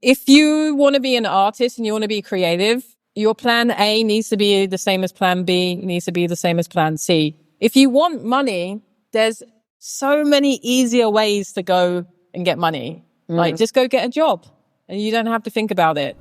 if you want to be an artist and you want to be creative, your plan A needs to be the same as plan B, needs to be the same as plan C. If you want money, there's so many easier ways to go and get money. Like, just go get a job and you don't have to think about it.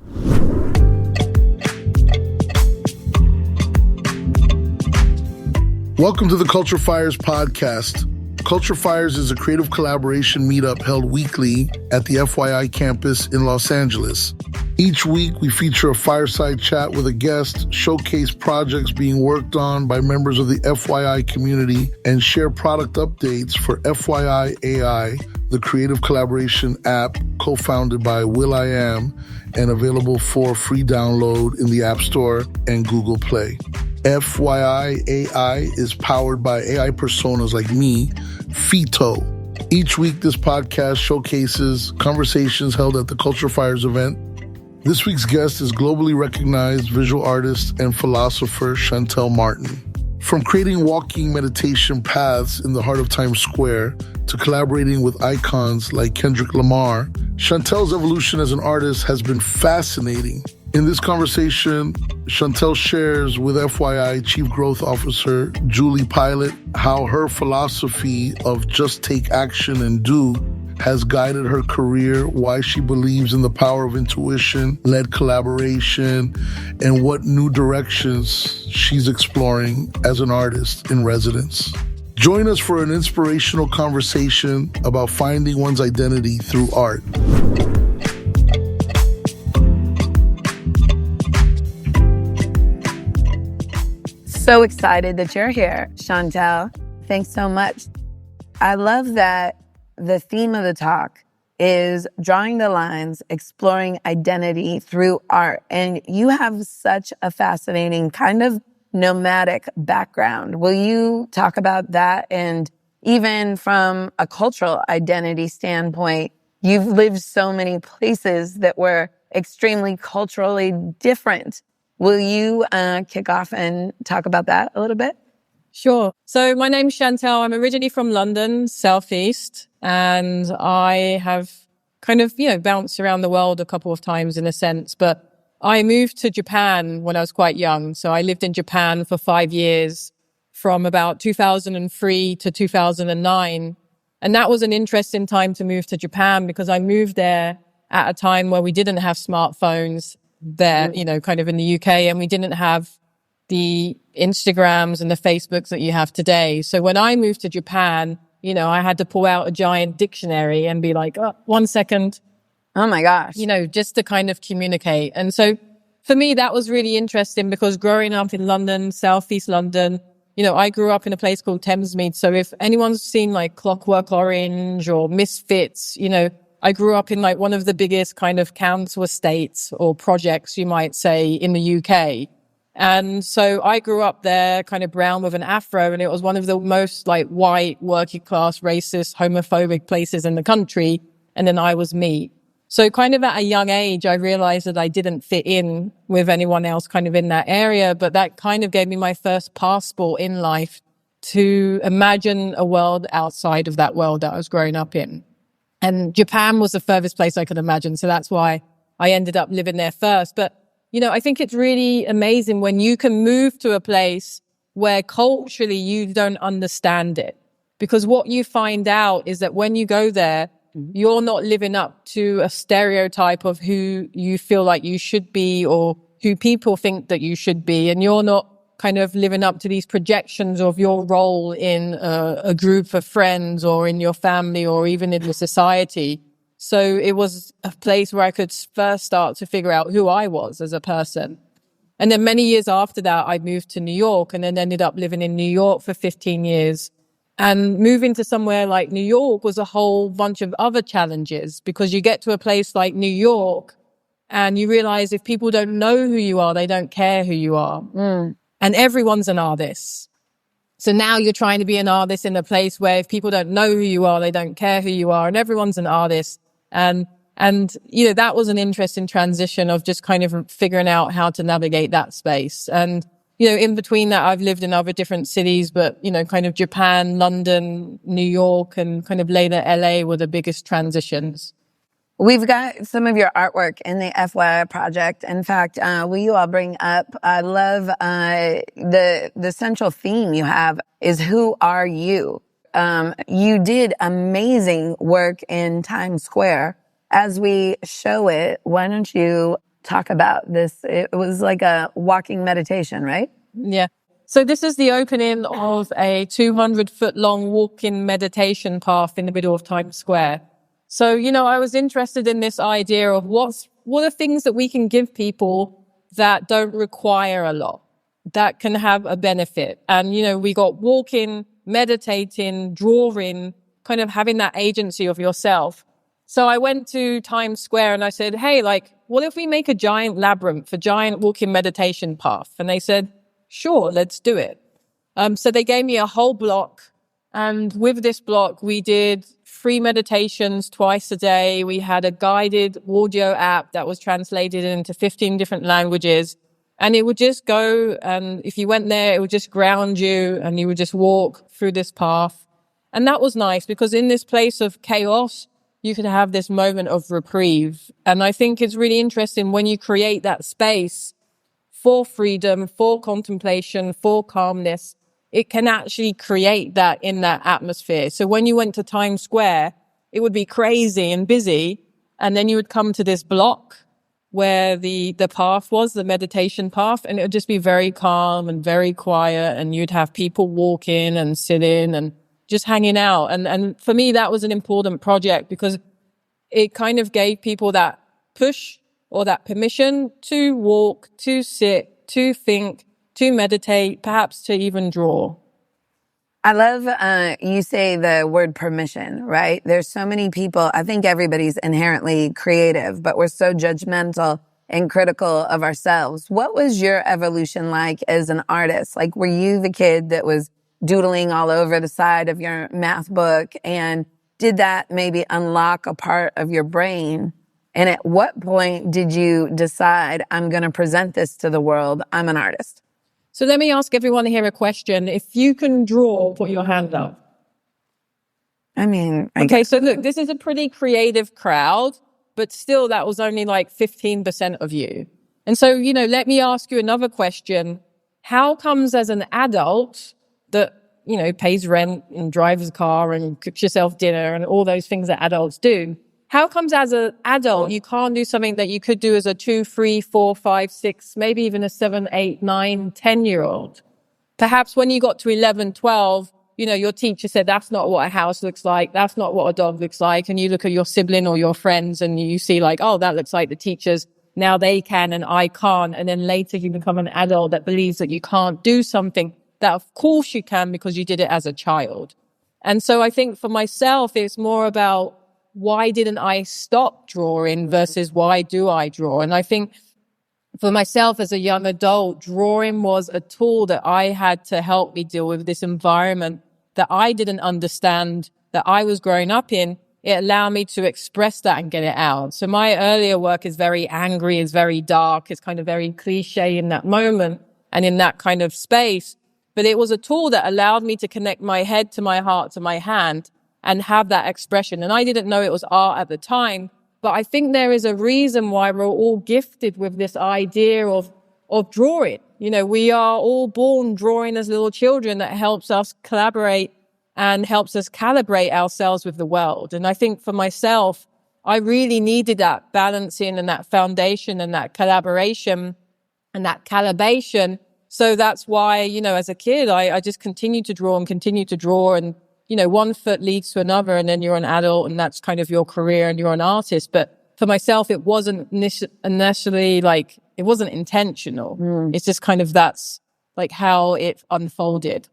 Welcome to the Culture FYI'RS Podcast. Culture FYI'RS is a creative collaboration meetup held weekly at the FYI Campus in Los Angeles. Each week, we feature a fireside chat with a guest, showcase projects being worked on by members of the FYI community, and share product updates for FYI.AI, the creative collaboration app co-founded by will.i.am and available for free download in the App Store and Google Play. FYI.AI is powered by AI personas like me, Fito. Each week, this podcast showcases conversations held at the Culture FYI'RS event. This week's guest is globally recognized visual artist and philosopher Shantell Martin. From creating walking meditation paths in the heart of Times Square to collaborating with icons like Kendrick Lamar, Shantell's evolution as an artist has been fascinating. In this conversation, Shantell shares with FYI Chief Growth Officer Julie Pilat how her philosophy of just take action and do has guided her career, why she believes in the power of intuition-led collaboration, and what new directions she's exploring as an artist in residence. Join us for an inspirational conversation about finding one's identity through art. So excited that you're here, Shantell. Thanks so much. I love that the theme of the talk is drawing the lines, exploring identity through art. And you have such a fascinating kind of nomadic background. Will you talk about that? And even from a cultural identity standpoint, you've lived so many places that were extremely culturally different. Will you kick off and talk about that a little bit? Sure. So my name's Shantell. I'm originally from London, Southeast, and I have kind of, bounced around the world a couple of times in a sense, but I moved to Japan when I was quite young. So I lived in Japan for 5 years from about 2003 to 2009. And that was an interesting time to move to Japan because I moved there at a time where we didn't have smartphones there, kind of in the UK, and we didn't have the Instagrams and the Facebooks that you have today. So when I moved to Japan, I had to pull out a giant dictionary and be like, oh, 1 second. Oh my gosh. Just to kind of communicate. And so for me, that was really interesting because growing up in London, Southeast London, I grew up in a place called Thamesmead. So if anyone's seen like Clockwork Orange or Misfits, I grew up in like one of the biggest kind of council estates or projects, you might say, in the UK. And so I grew up there kind of brown with an afro, and it was one of the most like white, working class, racist, homophobic places in the country. And then I was me. So kind of at a young age, I realized that I didn't fit in with anyone else kind of in that area. But that kind of gave me my first passport in life to imagine a world outside of that world that I was growing up in. And Japan was the furthest place I could imagine. So that's why I ended up living there first. But, I think it's really amazing when you can move to a place where culturally you don't understand it. Because what you find out is that when you go there, you're not living up to a stereotype of who you feel like you should be or who people think that you should be. And you're not kind of living up to these projections of your role in a group of friends or in your family or even in the society. So it was a place where I could first start to figure out who I was as a person. And then many years after that, I moved to New York and then ended up living in New York for 15 years. And moving to somewhere like New York was a whole bunch of other challenges because you get to a place like New York and you realize if people don't know who you are, they don't care who you are. And everyone's an artist. So now you're trying to be an artist in a place where if people don't know who you are, they don't care who you are, and everyone's an artist. And that was an interesting transition of just kind of figuring out how to navigate that space. And, in between that, I've lived in other different cities, but, kind of Japan, London, New York, and kind of later LA were the biggest transitions. We've got some of your artwork in the FYI project. In fact, will you all bring up, I love the central theme you have is who are you? You did amazing work in Times Square. As we show it, why don't you talk about this? It was like a walking meditation, right? Yeah. So this is the opening of a 200-foot long walking meditation path in the middle of Times Square. So, I was interested in this idea of what are things that we can give people that don't require a lot, that can have a benefit. And, we got walking, meditating, drawing, kind of having that agency of yourself. So I went to Times Square and I said, hey, what if we make a giant labyrinth, a giant walking meditation path? And they said, sure, let's do it. So they gave me a whole block. And with this block, we did 3 meditations twice a day. We had a guided audio app that was translated into 15 different languages. And it would just go, and if you went there, it would just ground you and you would just walk through this path. And that was nice because in this place of chaos, you could have this moment of reprieve. And I think it's really interesting when you create that space for freedom, for contemplation, for calmness, it can actually create that in that atmosphere. So when you went to Times Square, it would be crazy and busy. And then you would come to this block where the path was, the meditation path, and it would just be very calm and very quiet. And you'd have people walking and sitting and just hanging out. And for me, that was an important project because it kind of gave people that push or that permission to walk, to sit, to think, to meditate, perhaps to even draw. I love you say the word permission, right? There's so many people, I think everybody's inherently creative, but we're so judgmental and critical of ourselves. What was your evolution like as an artist? Like, were you the kid that was doodling all over the side of your math book? And did that maybe unlock a part of your brain? And at what point did you decide, I'm going to present this to the world, I'm an artist? So let me ask everyone here a question. If you can draw, put your hand up. Okay, so look, this is a pretty creative crowd, but still that was only like 15% of you. And so, let me ask you another question. How comes as an adult that, pays rent and drives a car and cooks yourself dinner and all those things that adults do, how comes as an adult you can't do something that you could do as a 2, 3, 4, 5, 6, maybe even a 7, 8, 9, 10-year-old? Perhaps when you got to 11, 12, your teacher said, that's not what a house looks like. That's not what a dog looks like. And you look at your sibling or your friends and you see oh, that looks like the teachers. Now they can and I can't. And then later you become an adult that believes that you can't do something that of course you can because you did it as a child. And so I think for myself, it's more about why didn't I stop drawing versus why do I draw? And I think for myself as a young adult, drawing was a tool that I had to help me deal with this environment that I didn't understand, that I was growing up in. It allowed me to express that and get it out. So my earlier work is very angry, is very dark, it's kind of very cliche in that moment and in that kind of space. But it was a tool that allowed me to connect my head to my heart to my hand and have that expression. And I didn't know it was art at the time, but I think there is a reason why we're all gifted with this idea of drawing. We are all born drawing as little children. That helps us collaborate and helps us calibrate ourselves with the world. And I think for myself, I really needed that balancing and that foundation and that collaboration and that calibration. So that's why, as a kid, I just continued to draw and continue to draw. And, one foot leads to another and then you're an adult and that's kind of your career and you're an artist. But for myself, it wasn't necessarily it wasn't intentional. It's just kind of that's how it unfolded.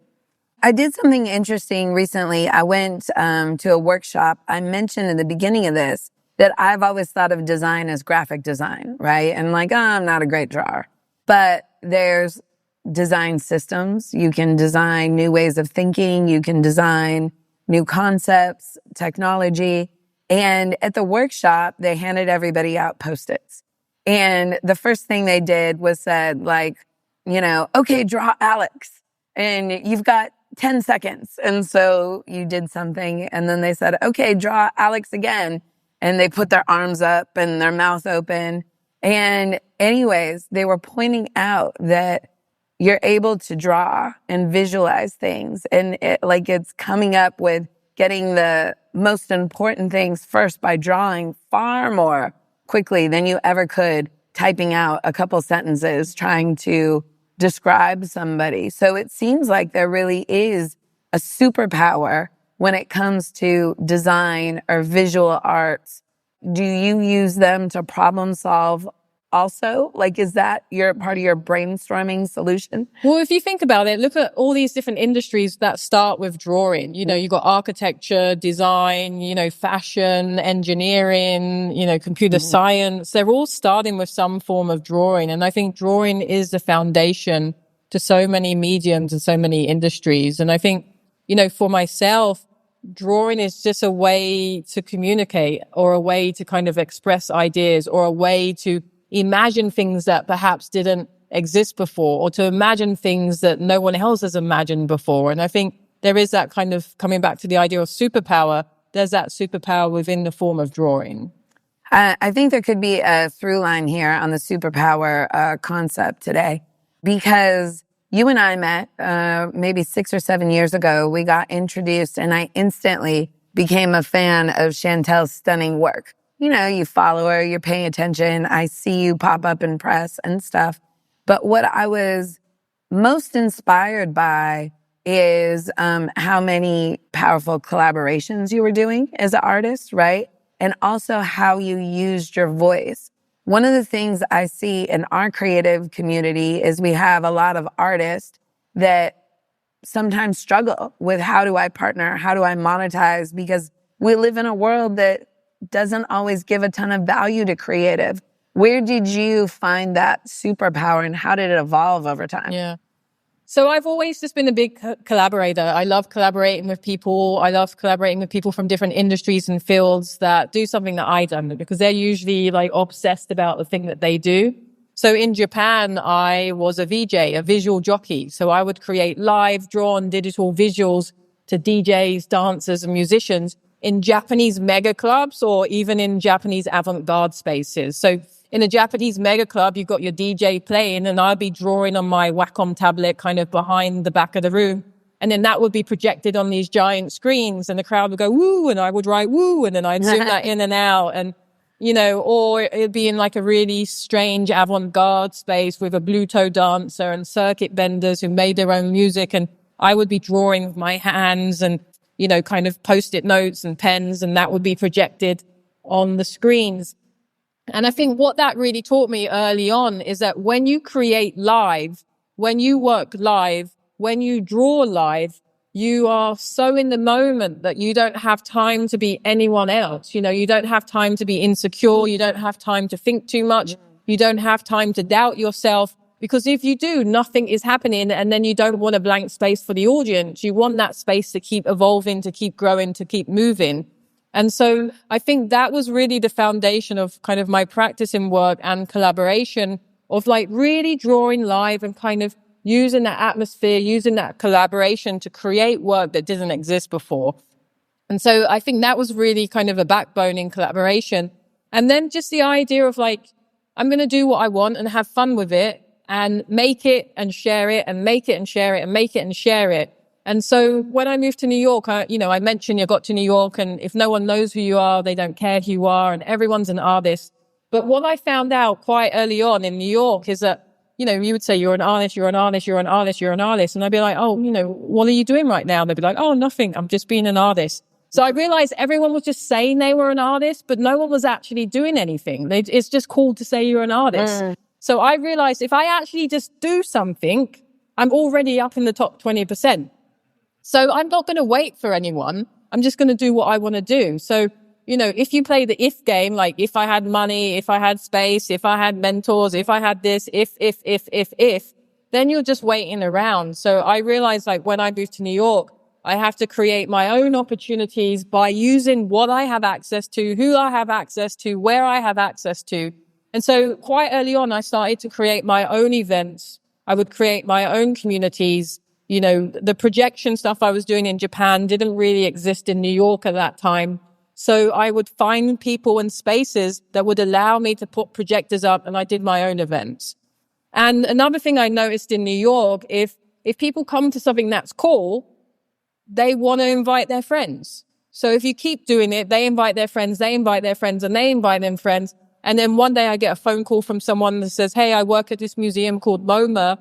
I did something interesting recently. I went to a workshop. I mentioned in the beginning of this that I've always thought of design as graphic design, right? And I'm not a great drawer. But there's design systems. You can design new ways of thinking. You can design new concepts, technology. And at the workshop, they handed everybody out Post-its. And the first thing they did was said, okay, draw Alex. And you've got 10 seconds. And so you did something. And then they said, okay, draw Alex again. and they put their arms up and their mouth open. And anyways, they were pointing out that you're able to draw and visualize things. And it's coming up with getting the most important things first by drawing far more quickly than you ever could typing out a couple sentences trying to describe somebody. So it seems like there really is a superpower when it comes to design or visual arts. Do you use them to problem solve also? Is that your part of your brainstorming solution? Well, if you think about it, look at all these different industries that start with drawing. You've got architecture, design, fashion, engineering, computer science. They're all starting with some form of drawing. And I think drawing is the foundation to so many mediums and so many industries. And I think, for myself, drawing is just a way to communicate, or a way to kind of express ideas, or a way to imagine things that perhaps didn't exist before, or to imagine things that no one else has imagined before. And I think there is that kind of, coming back to the idea of superpower, there's that superpower within the form of drawing. I think there could be a through line here on the superpower concept today, because you and I met maybe 6 or 7 years ago. We got introduced and I instantly became a fan of Shantell's stunning work. You follow her, you're paying attention. I see you pop up in press and stuff. But what I was most inspired by is how many powerful collaborations you were doing as an artist, right? And also how you used your voice. One of the things I see in our creative community is we have a lot of artists that sometimes struggle with, how do I partner? How do I monetize? Because we live in a world that doesn't always give a ton of value to creative. Where did you find that superpower, and how did it evolve over time? Yeah. So I've always just been a big collaborator. I love collaborating with people. I love collaborating with people from different industries and fields that do something that I don't, because they're usually obsessed about the thing that they do. So in Japan, I was a VJ, a visual jockey. So I would create live drawn digital visuals to DJs, dancers, and musicians in Japanese mega clubs, or even in Japanese avant-garde spaces. So in a Japanese mega club, you've got your DJ playing, and I'll be drawing on my Wacom tablet kind of behind the back of the room. And then that would be projected on these giant screens, and the crowd would go, woo, and I would write woo, and then I'd zoom that in and out. And, or it'd be in a really strange avant-garde space with a Bluto dancer and circuit benders who made their own music. And I would be drawing with my hands and, kind of Post-it notes and pens, and that would be projected on the screens. And I think what that really taught me early on is that when you create live, when you work live, when you draw live, you are so in the moment that you don't have time to be anyone else. You don't have time to be insecure. You don't have time to think too much. You don't have time to doubt yourself. Because if you do, nothing is happening, and then you don't want a blank space for the audience. You want that space to keep evolving, to keep growing, to keep moving. And so I think that was really the foundation of kind of my practice in work and collaboration, of really drawing live and kind of using that atmosphere, using that collaboration to create work that didn't exist before. And so I think that was really kind of a backbone in collaboration. And then just the idea of I'm going to do what I want and have fun with it, and make it and share it, and make it and share it, and make it and share it. And so when I moved to New York, I mentioned I got to New York, and if no one knows who you are, they don't care who you are, and everyone's an artist. But what I found out quite early on in New York is that, you would say, you're an artist, you're an artist, you're an artist, you're an artist. And I'd be like, oh, what are you doing right now? They'd be like, oh, nothing. I'm just being an artist. So I realized everyone was just saying they were an artist, but no one was actually doing anything. It's just cool to say you're an artist. So I realized if I actually just do something, I'm already up in the top 20%. So I'm not going to wait for anyone. I'm just going to do what I want to do. So, if you play the if game, if I had money, if I had space, if I had mentors, if I had this, if, then you're just waiting around. So I realized when I moved to New York, I have to create my own opportunities by using what I have access to, who I have access to, where I have access to. And so quite early on, I started to create my own events. I would create my own communities. The projection stuff I was doing in Japan didn't really exist in New York at that time. So I would find people and spaces that would allow me to put projectors up, and I did my own events. And another thing I noticed in New York, if people come to something that's cool, they want to invite their friends. So if you keep doing it, they invite their friends, they invite their friends, and they invite them friends. And then one day I get a phone call from someone that says, hey, I work at this museum called MoMA.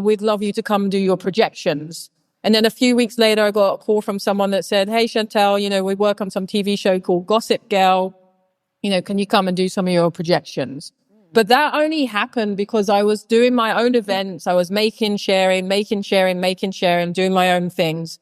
We'd love you to come do your projections. And then a few weeks later, I got a call from someone that said, hey, Shantell, we work on some TV show called Gossip Girl. Can you come and do some of your projections? But that only happened because I was doing my own events. I was making, sharing, doing my own things.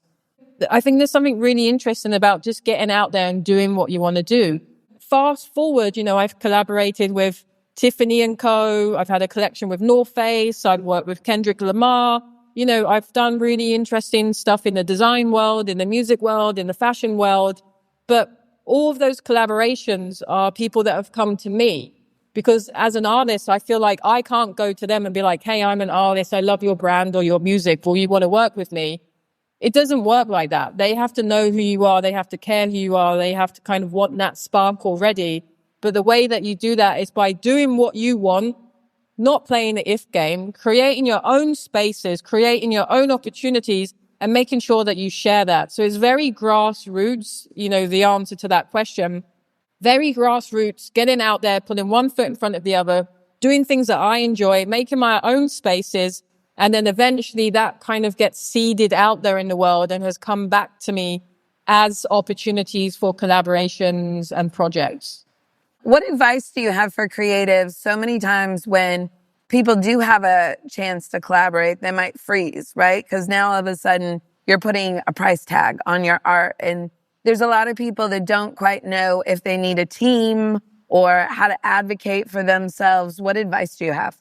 I think there's something really interesting about just getting out there and doing what you want to do. Fast forward, I've collaborated with Tiffany & Co. I've had a collection with North Face. I've worked with Kendrick Lamar. I've done really interesting stuff in the design world, in the music world, in the fashion world. But all of those collaborations are people that have come to me. Because as an artist, I feel like I can't go to them and be like, hey, I'm an artist. I love your brand or your music. Or you want to work with me? It doesn't work like that. They have to know who you are. They have to care who you are. They have to kind of want that spark already. But the way that you do that is by doing what you want, not playing the if game, creating your own spaces, creating your own opportunities, and making sure that you share that. So it's very grassroots, the answer to that question. Very grassroots, getting out there, putting one foot in front of the other, doing things that I enjoy, making my own spaces. And then eventually that kind of gets seeded out there in the world and has come back to me as opportunities for collaborations and projects. What advice do you have for creatives? So many times when people do have a chance to collaborate, they might freeze, right? Because now all of a sudden you're putting a price tag on your art. And there's a lot of people that don't quite know if they need a team or how to advocate for themselves. What advice do you have?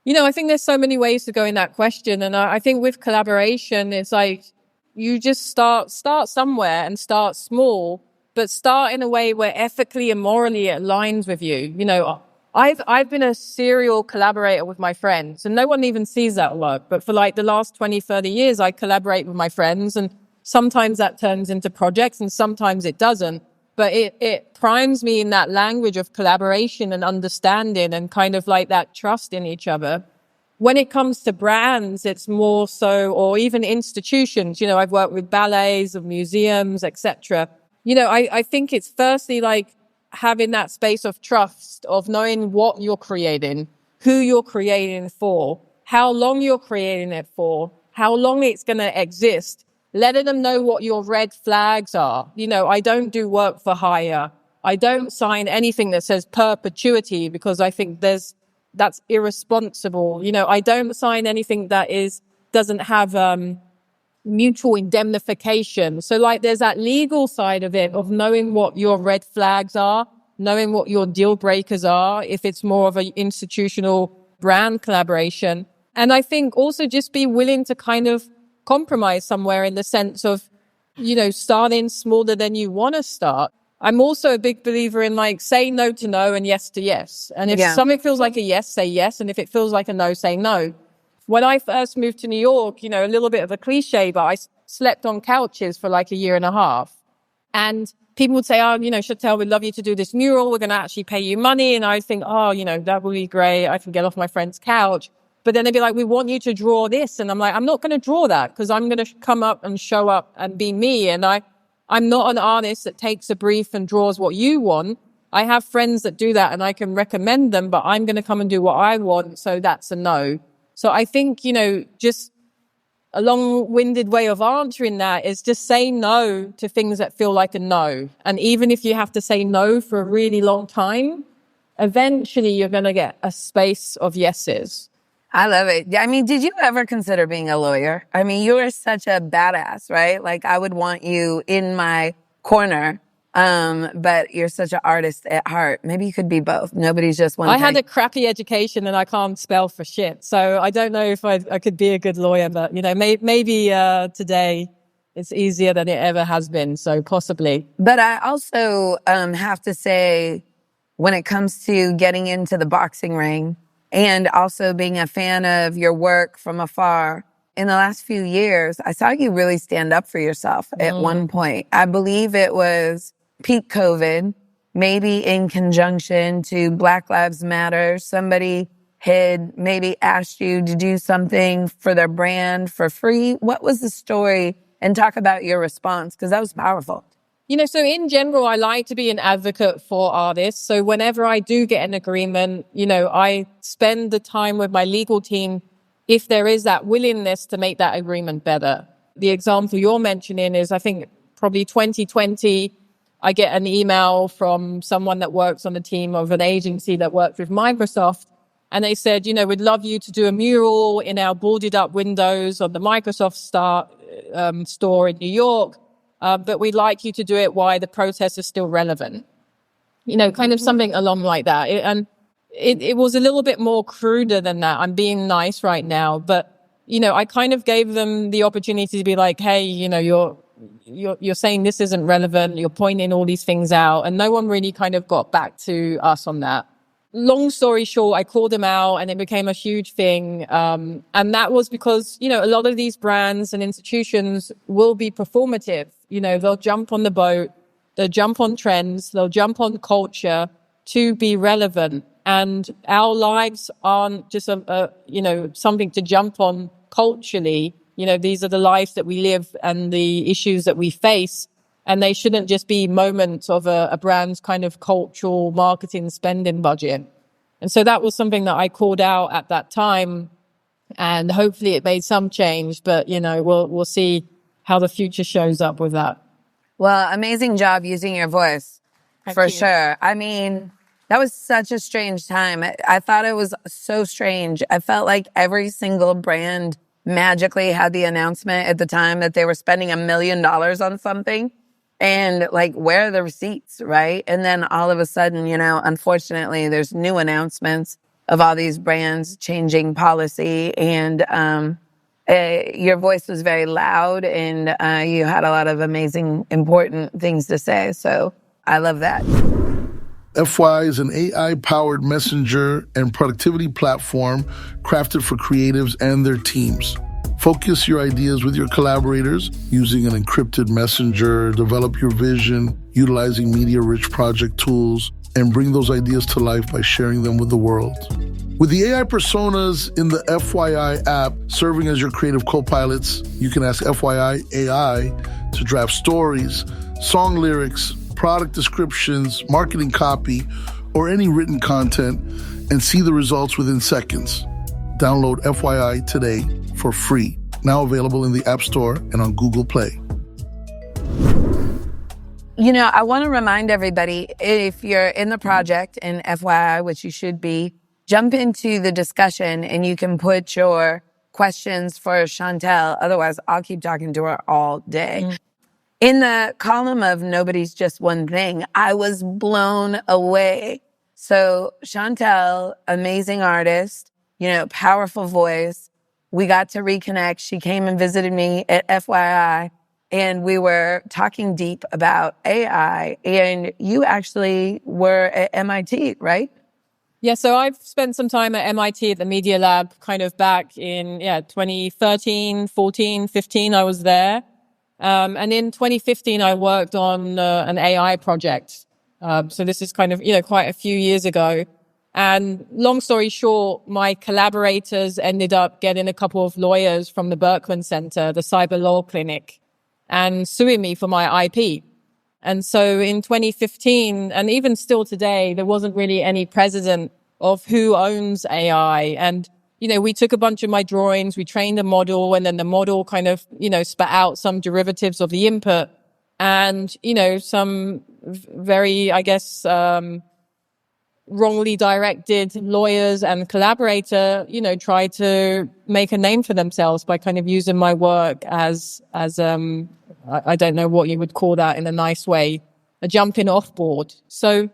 I think there's so many ways to go in that question. And I think with collaboration, it's like you just start somewhere and start small, but start in a way where ethically and morally it aligns with you. I've been a serial collaborator with my friends, and no one even sees that work. But for like the last 20, 30 years, I collaborate with my friends, and sometimes that turns into projects and sometimes it doesn't. But it primes me in that language of collaboration and understanding and kind of like that trust in each other. When it comes to brands, it's more so, or even institutions, I've worked with ballets, of museums, etc. I think it's firstly like having that space of trust, of knowing what you're creating, who you're creating for, how long you're creating it for, how long it's going to exist. Letting them know what your red flags are. I don't do work for hire. I don't sign anything that says perpetuity because I think that's irresponsible. I don't sign anything that doesn't have mutual indemnification. So like there's that legal side of it, of knowing what your red flags are, knowing what your deal breakers are, if it's more of an institutional brand collaboration. And I think also just be willing to kind of compromise somewhere in the sense of, starting smaller than you want to start. I'm also a big believer in like say no to no and yes to yes. And if something feels like a yes, say yes. And if it feels like a no, say no. When I first moved to New York, a little bit of a cliche, but I slept on couches for like a year and a half. And people would say, Shantell, we'd love you to do this mural. We're going to actually pay you money. And I think, that would be great. I can get off my friend's couch. But then they'd be like, we want you to draw this. And I'm like, I'm not going to draw that because I'm going to come up and show up and be me. And I'm not an artist that takes a brief and draws what you want. I have friends that do that and I can recommend them, but I'm going to come and do what I want. So that's a no. So I think, just a long-winded way of answering that is just say no to things that feel like a no. And even if you have to say no for a really long time, eventually you're going to get a space of yeses. I love it. I mean, did you ever consider being a lawyer? I mean, you are such a badass, right? Like, I would want you in my corner, but you're such an artist at heart. Maybe you could be both. Nobody's just one thing. I had a crappy education and I can't spell for shit. So I don't know if I could be a good lawyer, but, maybe today it's easier than it ever has been. So possibly. But I also have to say, when it comes to getting into the boxing ring, and also being a fan of your work from afar, in the last few years, I saw you really stand up for yourself at one point. I believe it was peak COVID, maybe in conjunction to Black Lives Matter, somebody had maybe asked you to do something for their brand for free. What was the story? And talk about your response, because that was powerful. So in general, I like to be an advocate for artists. So whenever I do get an agreement, I spend the time with my legal team if there is that willingness to make that agreement better. The example you're mentioning is, I think, probably 2020, I get an email from someone that works on the team of an agency that works with Microsoft. And they said, we'd love you to do a mural in our boarded up windows on the Microsoft store in New York. But we'd like you to do it while the protest is still relevant. Kind of something along like that. It was a little bit more cruder than that. I'm being nice right now. But, I kind of gave them the opportunity to be like, hey, you're saying this isn't relevant. You're pointing all these things out. And no one really kind of got back to us on that. Long story short, I called them out and it became a huge thing. And that was because, a lot of these brands and institutions will be performative. They'll jump on the boat, they'll jump on trends, they'll jump on culture to be relevant. And our lives aren't just, something to jump on culturally. These are the lives that we live and the issues that we face. And they shouldn't just be moments of a brand's kind of cultural marketing spending budget. And so that was something that I called out at that time. And hopefully it made some change. But, we'll see how the future shows up with that. Well, amazing job using your voice. Thank for you. sure. I mean, that was such a strange time. I thought it was so strange. I felt like every single brand magically had the announcement at the time that they were spending $1 million on something. And like, where are the receipts, right? And then all of a sudden, unfortunately, there's new announcements of all these brands changing policy. And your voice was very loud and you had a lot of amazing, important things to say. So I love that. FYI is an AI-powered messenger and productivity platform crafted for creatives and their teams. Focus your ideas with your collaborators using an encrypted messenger, develop your vision, utilizing media-rich project tools, and bring those ideas to life by sharing them with the world. With the AI personas in the FYI app serving as your creative co-pilots, you can ask FYI.AI to draft stories, song lyrics, product descriptions, marketing copy, or any written content and see the results within seconds. Download FYI today for free. Now available in the App Store and on Google Play. I want to remind everybody, if you're in the project in FYI, which you should be, jump into the discussion and you can put your questions for Shantell. Otherwise, I'll keep talking to her all day. Mm. In the column of Nobody's Just One Thing, I was blown away. So Shantell, amazing artist, powerful voice. We got to reconnect. She came and visited me at FYI, and we were talking deep about AI. And you actually were at MIT, right? Yeah, so I've spent some time at MIT at the Media Lab kind of back in 2013, 14, 15, I was there. And in 2015, I worked on an AI project. So this is kind of, quite a few years ago. And long story short, my collaborators ended up getting a couple of lawyers from the Berkman Center, the cyber law clinic, and suing me for my IP. And so in 2015, and even still today, there wasn't really any precedent of who owns AI. And, we took a bunch of my drawings, we trained a model, and then the model kind of, spat out some derivatives of the input. And, some very, I guess, wrongly directed lawyers and collaborator, tried to make a name for themselves by kind of using my work as I don't know what you would call that in a nice way, a jumping off board. So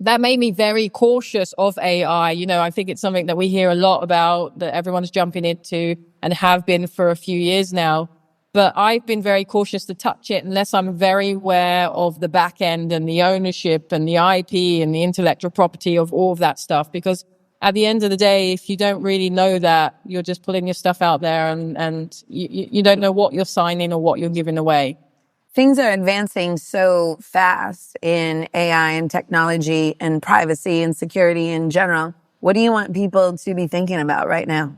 that made me very cautious of AI. I think it's something that we hear a lot about, that everyone's jumping into and have been for a few years now. But I've been very cautious to touch it unless I'm very aware of the back end and the ownership and the IP and the intellectual property of all of that stuff. Because at the end of the day, if you don't really know that, you're just putting your stuff out there and you don't know what you're signing or what you're giving away. Things are advancing so fast in AI and technology and privacy and security in general. What do you want people to be thinking about right now?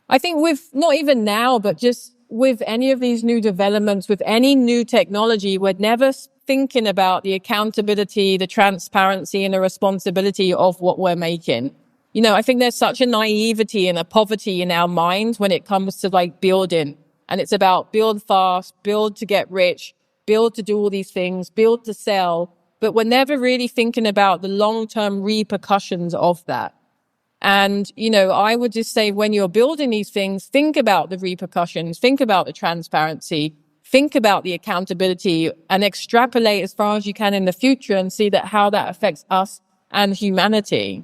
I think with, not even now, but just with any of these new developments, with any new technology, we're never thinking about the accountability, the transparency, and the responsibility of what we're making. I think there's such a naivety and a poverty in our minds when it comes to like building. And it's about build fast, build to get rich, build to do all these things, build to sell. But we're never really thinking about the long-term repercussions of that. And, I would just say when you're building these things, think about the repercussions, think about the transparency, think about the accountability, and extrapolate as far as you can in the future and see how that affects us and humanity.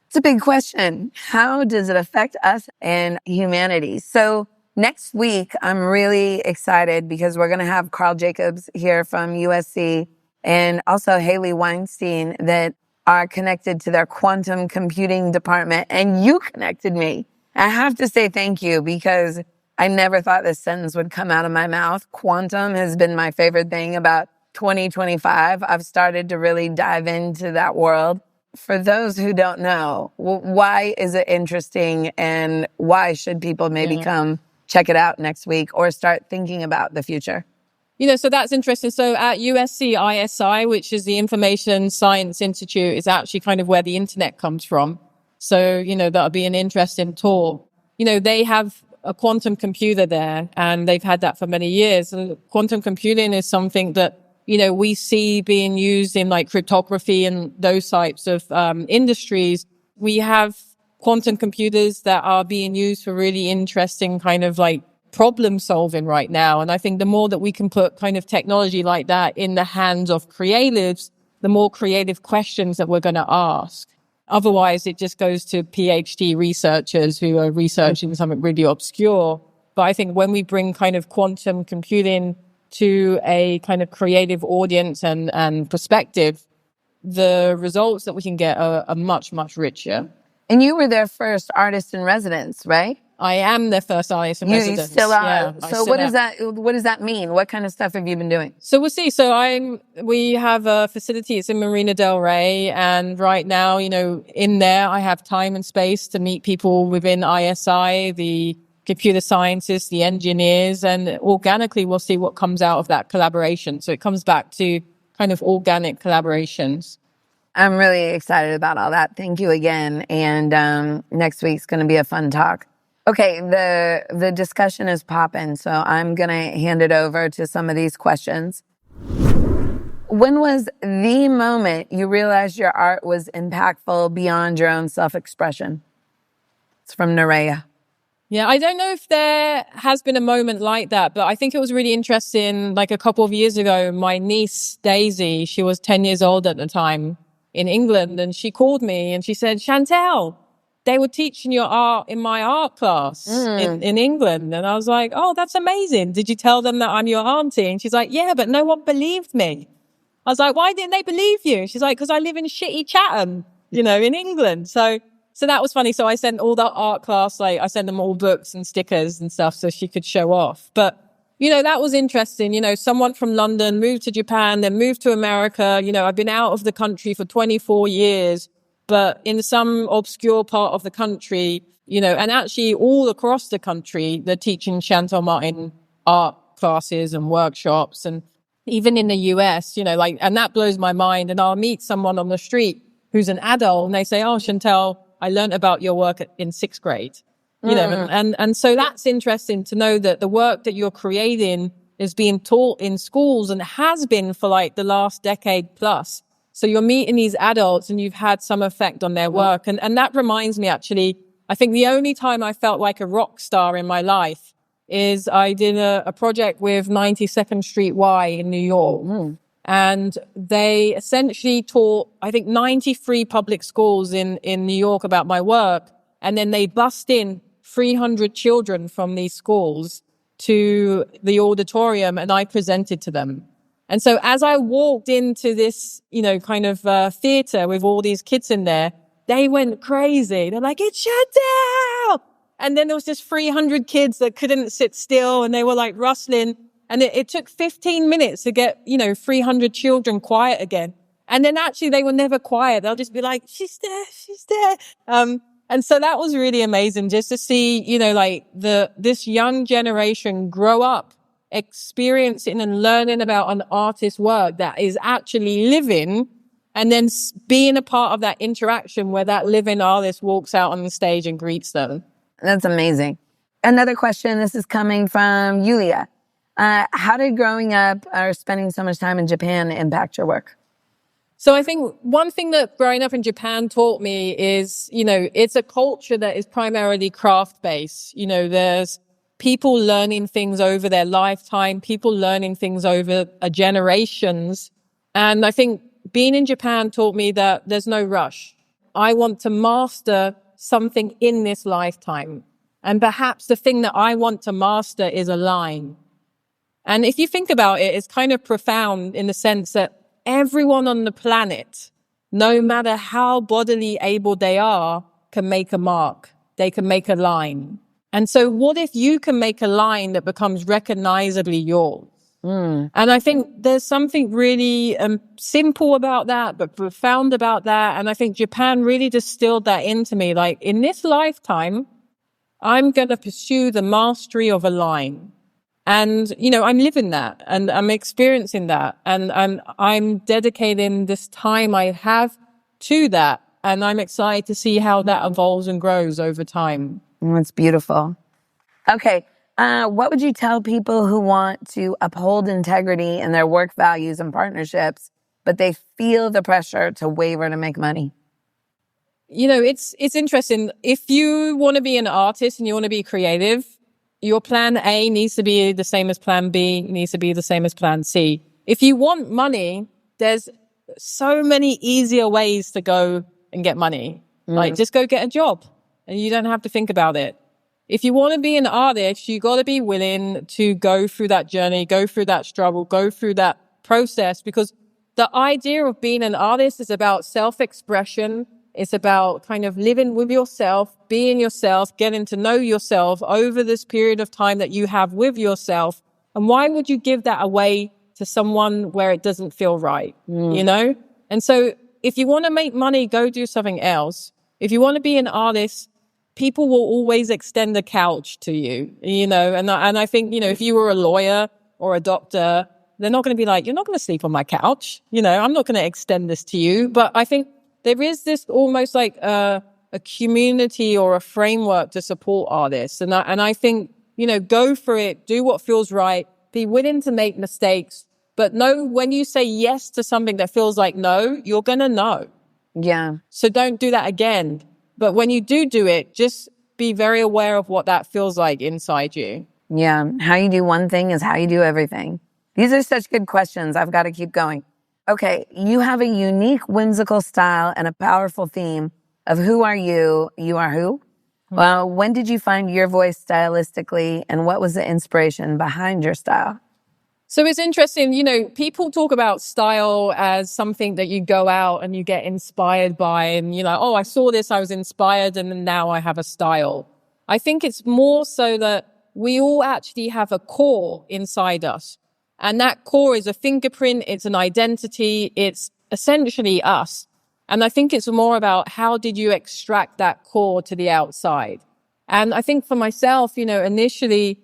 It's a big question. How does it affect us and humanity? So next week, I'm really excited because we're going to have Carl Jacobs here from USC and also Haley Weinstein that are connected to their quantum computing department. And you connected me. I have to say thank you because I never thought this sentence would come out of my mouth. Quantum has been my favorite thing about 2025. I've started to really dive into that world. For those who don't know, why is it interesting and why should people maybe come check it out next week or start thinking about the future? So that's interesting. So at USC.ISI, which is the Information Science Institute, is actually kind of where the internet comes from. So, that'll be an interesting talk. They have a quantum computer there and they've had that for many years. And quantum computing is something that, we see being used in like cryptography and those types of industries. We have quantum computers that are being used for really interesting kind of like problem solving right now. And I think the more that we can put kind of technology like that in the hands of creatives, the more creative questions that we're going to ask. Otherwise, it just goes to PhD researchers who are researching something really obscure. But I think when we bring kind of quantum computing to a kind of creative audience and perspective, the results that we can get are much, much richer. And you were their first artist in residence, right? I am their first artist in residence. You still are. Yeah, so what does that mean? What kind of stuff have you been doing? So we'll see. So we have a facility. It's in Marina Del Rey. And right now, in there, I have time and space to meet people within ISI, the computer scientists, the engineers, and organically we'll see what comes out of that collaboration. So it comes back to kind of organic collaborations. I'm really excited about all that. Thank you again. And next week's going to be a fun talk. Okay, the discussion is popping, so I'm going to hand it over to some of these questions. When was the moment you realized your art was impactful beyond your own self-expression? It's from Nerea. Yeah, I don't know if there has been a moment like that, but I think it was really interesting. Like a couple of years ago, my niece, Daisy, she was 10 years old at the time in England, and she called me and she said, Shantell, they were teaching your art in my art class in England. And I was like, oh, that's amazing. Did you tell them that I'm your auntie? And she's like, yeah, but no one believed me. I was like, why didn't they believe you? She's like, because I live in shitty Chatham, in England. So that was funny. So I sent all that art class, I sent them all books and stickers and stuff so she could show off. But, that was interesting. Someone from London moved to Japan, then moved to America. I've been out of the country for 24 years. But in some obscure part of the country, and actually all across the country, they're teaching Shantell Martin art classes and workshops. And even in the US, and that blows my mind. And I'll meet someone on the street who's an adult and they say, oh, Shantell, I learned about your work in 6th grade. And so that's interesting to know that the work that you're creating is being taught in schools and has been for the last decade plus. So you're meeting these adults and you've had some effect on their work. And that reminds me, actually, I think the only time I felt like a rock star in my life is I did a project with 92nd Street Y in New York. And they essentially taught, I think, 93 public schools in New York about my work. And then they bussed in 300 children from these schools to the auditorium and I presented to them. And so as I walked into this, kind of theater with all these kids in there, they went crazy. They're like, it's Shantell! And then there was just 300 kids that couldn't sit still and they were rustling. And it took 15 minutes to get, 300 children quiet again. And then actually they were never quiet. They'll just be like, she's there, she's there. And so that was really amazing just to see, this young generation grow up, experiencing and learning about an artist's work that is actually living, and then being a part of that interaction where that living artist walks out on the stage and greets them. That's amazing. Another question, this is coming from Yulia. How did growing up or spending so much time in Japan impact your work? So I think one thing that growing up in Japan taught me is, it's a culture that is primarily craft-based. There's people learning things over their lifetime, people learning things over generations. And I think being in Japan taught me that there's no rush. I want to master something in this lifetime. And perhaps the thing that I want to master is a line. And if you think about it, it's kind of profound in the sense that everyone on the planet, no matter how bodily able they are, can make a mark. They can make a line. And so what if you can make a line that becomes recognizably yours? And I think there's something really simple about that, but profound about that. And I think Japan really distilled that into me. Like, in this lifetime, I'm going to pursue the mastery of a line. And, I'm living that and I'm experiencing that. And I'm dedicating this time I have to that. And I'm excited to see how that evolves and grows over time. That's beautiful. Okay. What would you tell people who want to uphold integrity in their work values and partnerships, but they feel the pressure to waver to make money? It's interesting. If you want to be an artist and you want to be creative, your plan A needs to be the same as plan B, needs to be the same as plan C. If you want money, there's so many easier ways to go and get money. Like, just go get a job and you don't have to think about it. If you want to be an artist, you got to be willing to go through that journey, go through that struggle, go through that process, because the idea of being an artist is about self-expression. It's about kind of living with yourself, being yourself, getting to know yourself over this period of time that you have with yourself. And why would you give that away to someone where it doesn't feel right, And so if you want to make money, go do something else. If you want to be an artist, people will always extend the couch to you, and I think, if you were a lawyer or a doctor, they're not going to be like, you're not going to sleep on my couch. I'm not going to extend this to you. But I think there is this almost like a community or a framework to support artists. And I think, go for it, do what feels right, be willing to make mistakes, but know when you say yes to something that feels like no, you're going to know. Yeah. So don't do that again. But when you do it, just be very aware of what that feels like inside you. Yeah. How you do one thing is how you do everything. These are such good questions. I've got to keep going. Okay. You have a unique, whimsical style and a powerful theme of who are you? You are who? Well, when did you find your voice stylistically, and what was the inspiration behind your style? So it's interesting, people talk about style as something that you go out and you get inspired by, and oh, I saw this, I was inspired, and then now I have a style. I think it's more so that we all actually have a core inside us. And that core is a fingerprint, it's an identity, it's essentially us. And I think it's more about how did you extract that core to the outside. And I think for myself, initially,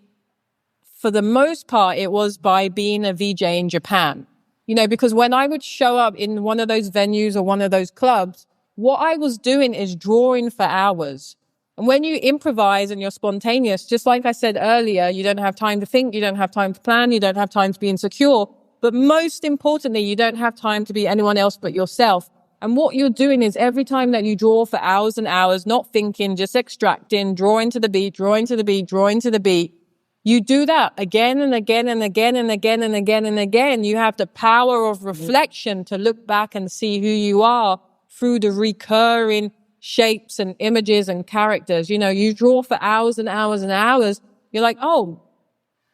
for the most part, it was by being a VJ in Japan, because when I would show up in one of those venues or one of those clubs, what I was doing is drawing for hours. And when you improvise and you're spontaneous, just like I said earlier, you don't have time to think, you don't have time to plan, you don't have time to be insecure. But most importantly, you don't have time to be anyone else but yourself. And what you're doing is every time that you draw for hours and hours, not thinking, just extracting, drawing to the beat, drawing to the beat, drawing to the beat, you do that again and again and again and again and again and again. You have the power of reflection to look back and see who you are through the recurring shapes and images and characters. You draw for hours and hours and hours. You're like, oh,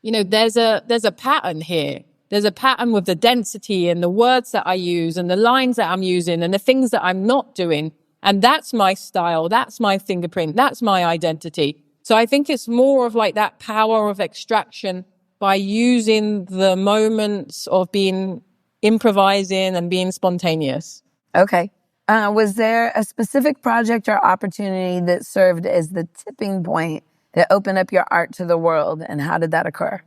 there's a pattern here. There's a pattern with the density and the words that I use and the lines that I'm using and the things that I'm not doing. And that's my style. That's my fingerprint. That's my identity. So I think it's more of like that power of extraction by using the moments of being improvising and being spontaneous. Okay. Was there a specific project or opportunity that served as the tipping point that opened up your art to the world, and how did that occur?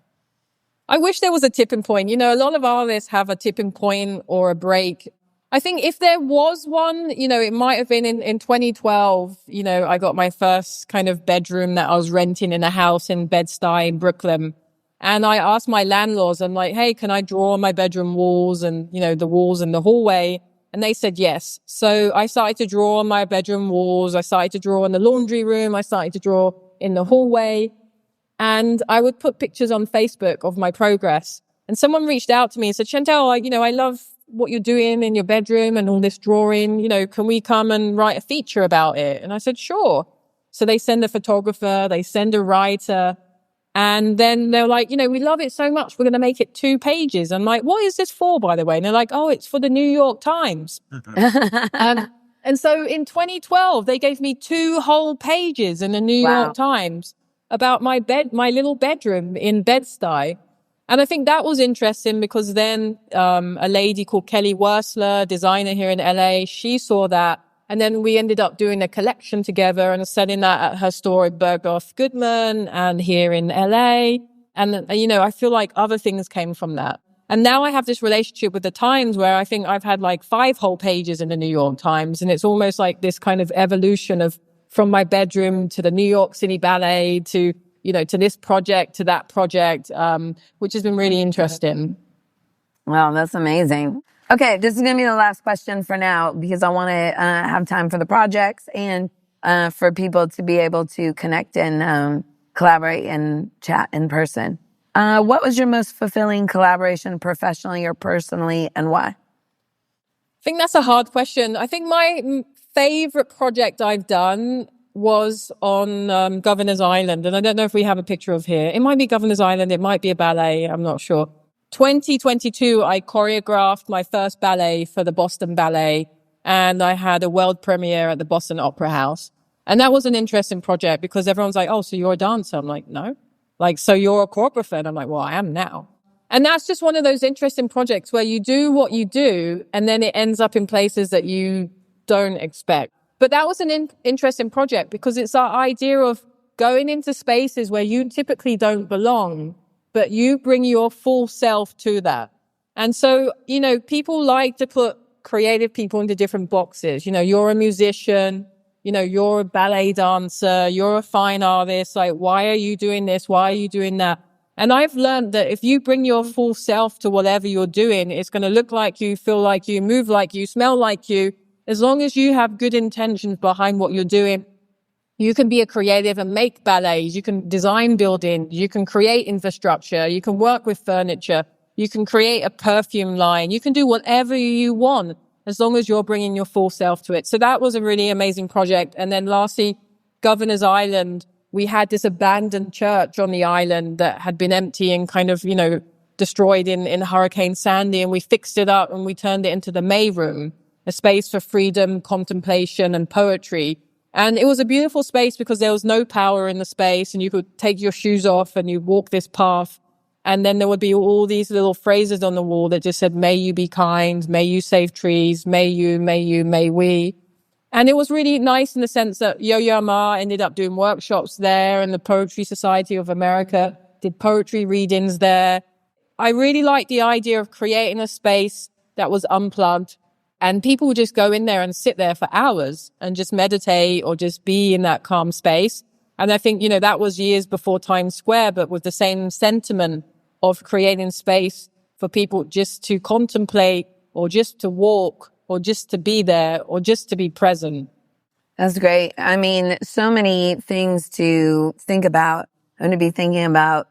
I wish there was a tipping point. You know, a lot of artists have a tipping point or a break. I think if there was one, you know, it might have been in 2012. You know, I got my first kind of bedroom that I was renting in a house in Bed-Stuy in Brooklyn. And I asked my landlords, I'm like, hey, can I draw on my bedroom walls and, you know, the walls in the hallway? And they said yes. So I started to draw on my bedroom walls. I started to draw in the laundry room. I started to draw in the hallway. And I would put pictures on Facebook of my progress. And someone reached out to me and said, Shantell, I love what you're doing in your bedroom and all this drawing. You know, can we come and write a feature about it? And I said, sure. So they send a photographer, they send a writer. And then they're like, you know, we love it so much, we're going to make it 2 pages. I'm like, what is this for, by the way? And they're like, oh, it's for the New York Times. And so in 2012, they gave me 2 whole pages in the New York Times about my little bedroom in Bed-Stuy. And I think that was interesting because then a lady called Kelly Wersler, designer here in LA, she saw that. And then we ended up doing a collection together and selling that at her store in Bergdorf Goodman and here in LA. And, you know, I feel like other things came from that. And now I have this relationship with the Times where I think I've had like 5 whole pages in the New York Times. And it's almost like this kind of evolution of from my bedroom to the New York City Ballet to, you know, to this project, to that project, which has been really interesting. Wow, that's amazing. Okay, this is going to be the last question for now because I want to have time for the projects and for people to be able to connect and collaborate and chat in person. What was your most fulfilling collaboration professionally or personally, and why? I think that's a hard question. I think my favorite project I've done was on Governor's Island. And I don't know if we have a picture of here. It might be Governor's Island. It might be a ballet. I'm not sure. 2022, I choreographed my first ballet for the Boston Ballet. And I had a world premiere at the Boston Opera House. And that was an interesting project because everyone's like, oh, so you're a dancer? I'm like, no. Like, so you're a choreographer? And I'm like, well, I am now. And that's just one of those interesting projects where you do what you do and then it ends up in places that you don't expect. But that was an interesting project because it's our idea of going into spaces where you typically don't belong, but you bring your full self to that. And so, you know, people like to put creative people into different boxes. You know, you're a musician, you know, you're a ballet dancer, you're a fine artist. Like, why are you doing this? Why are you doing that? And I've learned that if you bring your full self to whatever you're doing, it's going to look like you, feel like you, move like you, smell like you. As long as you have good intentions behind what you're doing, you can be a creative and make ballets. You can design buildings. You can create infrastructure. You can work with furniture. You can create a perfume line. You can do whatever you want as long as you're bringing your full self to it. So that was a really amazing project. And then lastly, Governor's Island. We had this abandoned church on the island that had been empty and kind of, you know, destroyed in Hurricane Sandy. And we fixed it up and we turned it into the May Room, a space for freedom, contemplation, and poetry. And it was a beautiful space because there was no power in the space and you could take your shoes off and you walk this path. And then there would be all these little phrases on the wall that just said, may you be kind, may you save trees, may you, may we. And it was really nice in the sense that Yo-Yo Ma ended up doing workshops there and the Poetry Society of America did poetry readings there. I really liked the idea of creating a space that was unplugged and people would just go in there and sit there for hours and just meditate or just be in that calm space. And I think, you know, that was years before Times Square, but with the same sentiment of creating space for people just to contemplate or just to walk or just to be there or just to be present. That's great. I mean, so many things to think about. I'm going to be thinking about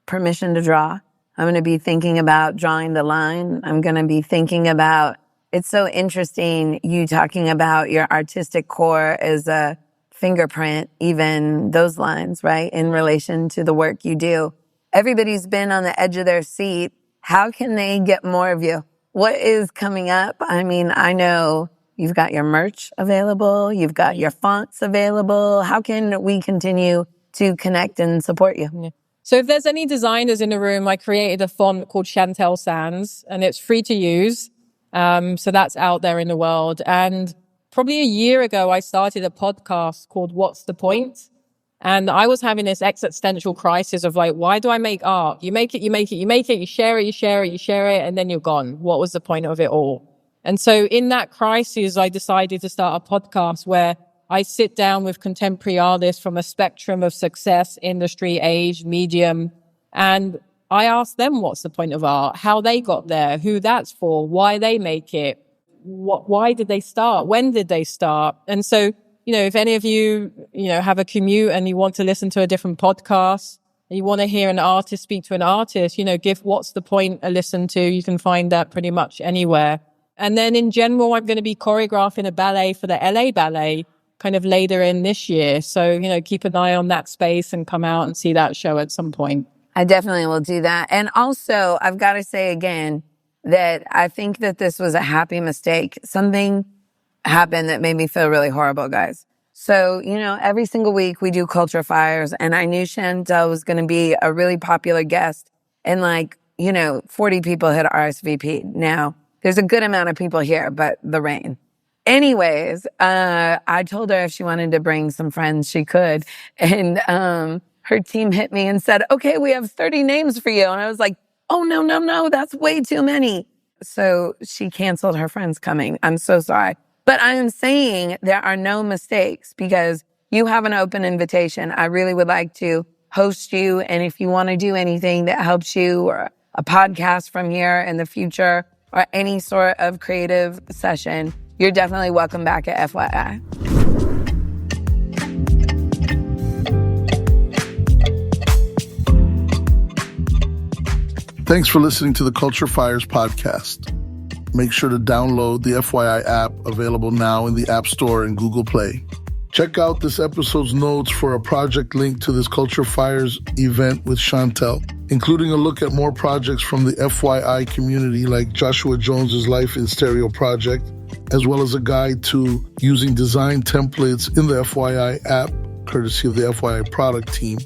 permission to draw. I'm going to be thinking about drawing the line. I'm going to be thinking about, it's so interesting you talking about your artistic core as a fingerprint, even those lines, right? In relation to the work you do. Everybody's been on the edge of their seat. How can they get more of you? What is coming up? I mean, I know you've got your merch available. You've got your fonts available. How can we continue to connect and support you? Yeah. So if there's any designers in the room, I created a font called Shantell Sans, and it's free to use. So that's out there in the world. And probably a year ago, I started a podcast called What's the Point? And I was having this existential crisis of like, why do I make art? You make it, you share it, and then you're gone. What was the point of it all? And so in that crisis, I decided to start a podcast where I sit down with contemporary artists from a spectrum of success, industry, age, medium, and I ask them what's the point of art, how they got there, who that's for, why they make it, why did they start, when did they start? And so, if any of you, have a commute and you want to listen to a different podcast, and you want to hear an artist speak to an artist, give What's the Point a listen to. You can find that pretty much anywhere. And then in general, I'm going to be choreographing a ballet for the LA Ballet kind of later in this year. So, keep an eye on that space and come out and see that show at some point. I definitely will do that. And also, I've got to say again that I think that this was a happy mistake. Something happened that made me feel really horrible, guys. So, every single week we do Culture FYI'RS, and I knew Shantell was going to be a really popular guest, and 40 people had RSVP'd. Now, there's a good amount of people here, but the rain. Anyways, I told her if she wanted to bring some friends, she could. And her team hit me and said, okay, we have 30 names for you. And I was like, oh, no, that's way too many. So she canceled her friends coming. I'm so sorry. But I am saying there are no mistakes because you have an open invitation. I really would like to host you. And if you want to do anything that helps you, or a podcast from here in the future, or any sort of creative session, you're definitely welcome back at FYI. Thanks for listening to the Culture FYI'RS Podcast. Make sure to download the FYI app, available now in the App Store and Google Play. Check out this episode's notes for a project link to this Culture FYI'RS event with Shantell, including a look at more projects from the FYI community like Joshua Jones's Life in Stereo project, as well as a guide to using design templates in the FYI app, courtesy of the FYI product team.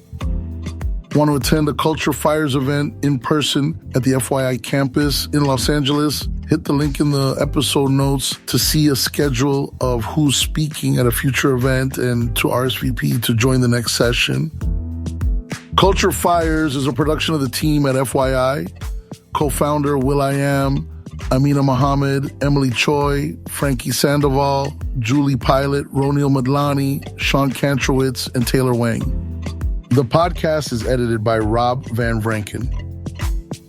Want to attend a Culture FYI'RS event in person at the FYI Campus in Los Angeles? Hit the link in the episode notes to see a schedule of who's speaking at a future event and to RSVP to join the next session. Culture FYI'RS is a production of the team at FYI. Co-founder will.i.am, Amina Mohammed, Emily Choi, Frankie Sandoval, Julie Pilat, Ronil Madlani, Sean Kantrowitz, and Taylor Wang. The podcast is edited by Rob Van Vranken.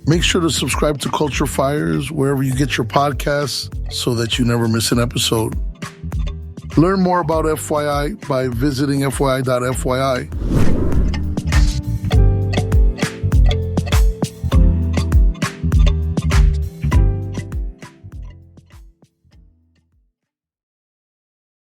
Make sure to subscribe to Culture FYI'RS wherever you get your podcasts so that you never miss an episode. Learn more about FYI by visiting FYI.FYI.